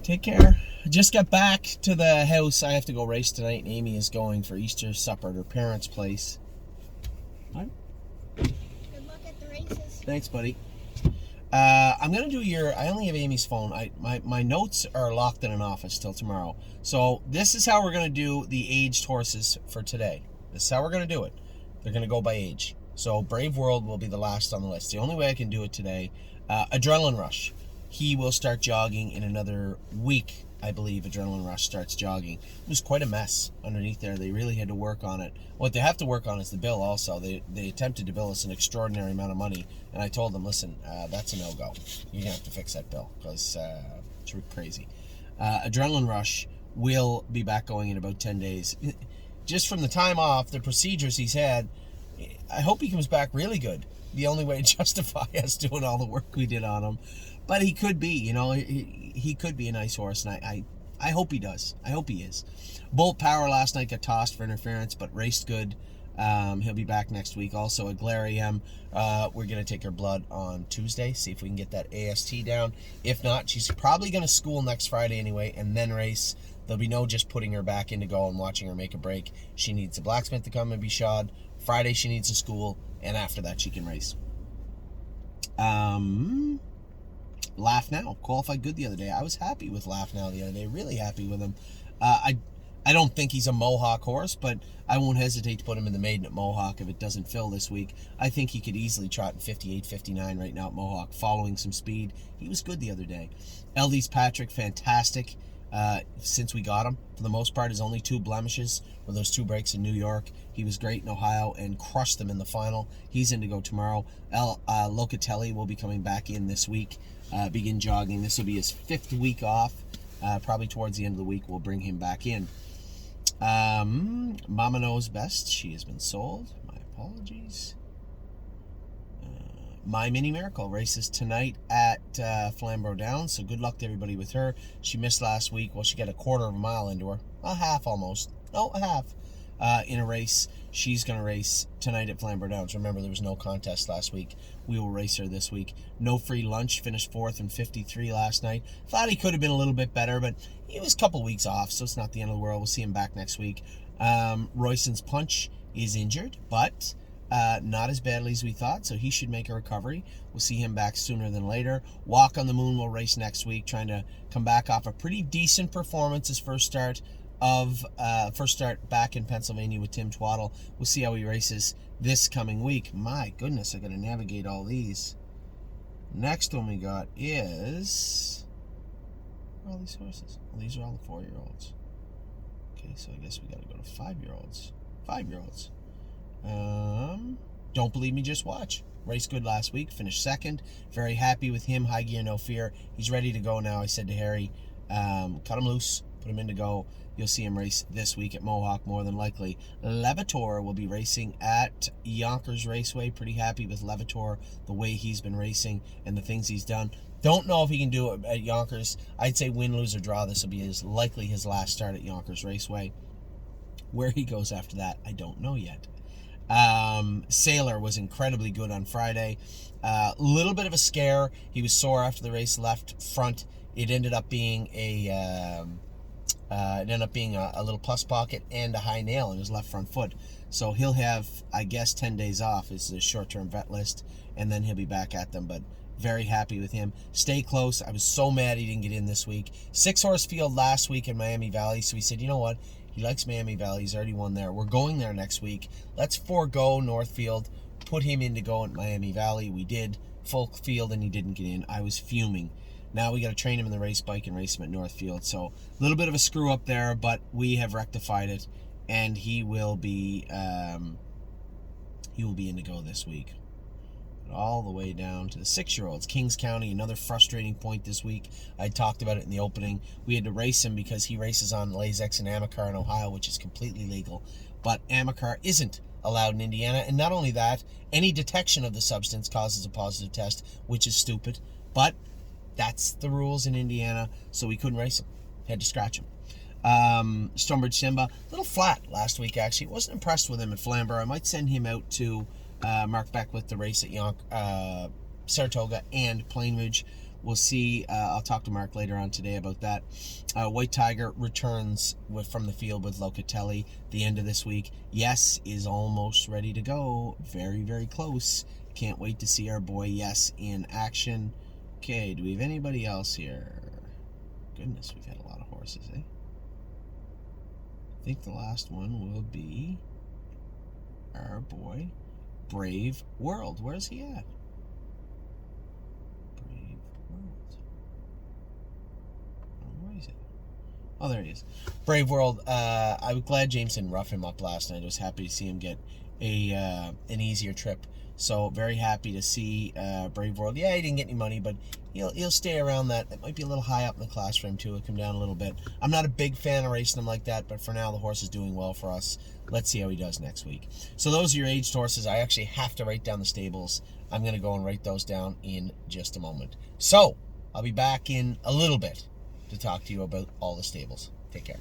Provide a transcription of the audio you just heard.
Take care. I just got back to the house. I have to go race tonight, and Amy is going for Easter supper at her parents' place. What? Good luck at the races. Thanks, buddy. I'm going to do I only have Amy's phone. My notes are locked in an office till tomorrow. So this is how we're going to do the aged horses for today. This is how we're going to do it. They're going to go by age. So Brave World will be the last on the list. The only way I can do it today. Adrenaline Rush. He will start jogging in another week, I believe. Adrenaline Rush starts jogging. It was quite a mess underneath there. They really had to work on it. What they have to work on is the bill also. They attempted to bill us an extraordinary amount of money, and I told them, listen, that's a no-go. You're going to have to fix that bill because it's crazy. Adrenaline Rush will be back going in about 10 days. Just from the time off, the procedures he's had, I hope he comes back really good. The only way to justify us doing all the work we did on him. But he could be, he could be a nice horse, and I hope he does. I hope he is. Bolt Power last night got tossed for interference, but raced good. He'll be back next week. Also, at Glarium, we're going to take her blood on Tuesday, see if we can get that AST down. If not, she's probably going to school next Friday anyway, and then race. There'll be no just putting her back in to go and watching her make a break. She needs a blacksmith to come and be shod. Friday, she needs a school, and after that, she can race. Laugh Now qualified good the other day. I was happy with Laugh Now the other day. Really happy with him. I don't think he's a Mohawk horse, but I won't hesitate to put him in the maiden at Mohawk if it doesn't fill this week. I think he could easily trot in 58, 59 right now at Mohawk, following some speed. He was good the other day. LD's Patrick, fantastic. Since we got him, for the most part, his only 2 blemishes were those 2 breaks in New York. He was great in Ohio and crushed them in the final. He's in to go tomorrow. Locatelli will be coming back in this week, begin jogging. This will be his 5th week off. Probably towards the end of the week, we'll bring him back in. Mama Knows Best. She has been sold. My apologies. My Mini Miracle races tonight at Flamborough Downs, so good luck to everybody with her. She missed last week. Well, she got a quarter of a mile into her. A half almost. No, a half. In a race. She's going to race tonight at Flamborough Downs. Remember, there was no contest last week. We will race her this week. No Free Lunch finished 4th in 53 last night. Thought he could have been a little bit better, but he was a couple weeks off, so it's not the end of the world. We'll see him back next week. Royson's Punch is injured, but not as badly as we thought, so he should make a recovery. We'll see him back sooner than later. Walk on the Moon will race next week, trying to come back off a pretty decent performance. His first start back in Pennsylvania with Tim Twaddle. We'll see how he races this coming week. My goodness, I gotta navigate all these. Next one we got is, where are all these horses? Well, these are all the 4-year-olds. Okay, so I guess we gotta go to 5-year-olds. 5-year-olds. Don't Believe Me, Just Watch. Raced good last week, finished 2nd. Very happy with him. High gear, no fear. He's ready to go now. I said to Harry, cut him loose, put him in to go. You'll see him race this week at Mohawk more than likely. Levitor will be racing at Yonkers Raceway. Pretty happy with Levitor, the way he's been racing and the things he's done. Don't know if he can do it at Yonkers. I'd say win, lose, or draw. This will be likely his last start at Yonkers Raceway. Where he goes after that, I don't know yet. Sailor was incredibly good on Friday. Little bit of a scare. He was sore after the race, left front. It ended up being a little plus pocket and a high nail in his left front foot. So he'll have, I guess, 10 days off is the short-term vet list, and then he'll be back at them. But very happy with him. Stay close. I was so mad he didn't get in this week. 6-horse field last week in Miami Valley, so we said, you know what? He likes Miami Valley. He's already won there. We're going there next week. Let's forego Northfield, put him in to go at Miami Valley. We did full field, and he didn't get in. I was fuming. Now we got to train him in the race bike and race him at Northfield. So a little bit of a screw up there, but we have rectified it, and he will be in to go this week. All the way down to the 6-year-olds. Kings County, another frustrating point this week. I talked about it in the opening. We had to race him because he races on Lasix and Amicar in Ohio, which is completely legal. But Amicar isn't allowed in Indiana. And not only that, any detection of the substance causes a positive test, which is stupid. But that's the rules in Indiana, so we couldn't race him. Had to scratch him. Stonebridge Simba, a little flat last week, actually. Wasn't impressed with him at Flamborough. I might send him out to Mark Beckwith to race at Saratoga and Plain Ridge. we'll see. I'll talk to Mark later on today about that. White Tiger returns from the field with Locatelli the end of this week. Yes is almost ready to go. Very, very close. Can't wait to see our boy Yes in action. Okay, do we have anybody else here? Goodness, we've had a lot of horses, eh? I think the last one will be our boy Brave World. Where's he at? Brave World. Where is it? Oh, there he is. Brave World. I was glad James didn't rough him up last night. I was happy to see him get an easier trip. So very happy to see Brave World. Yeah, he didn't get any money, but he'll stay around that. It might be a little high up in the class for him too. It'll come down a little bit. I'm not a big fan of racing him like that, but for now the horse is doing well for us. Let's see how he does next week. So those are your aged horses. I actually have to write down the stables. I'm going to go and write those down in just a moment. So I'll be back in a little bit to talk to you about all the stables. Take care.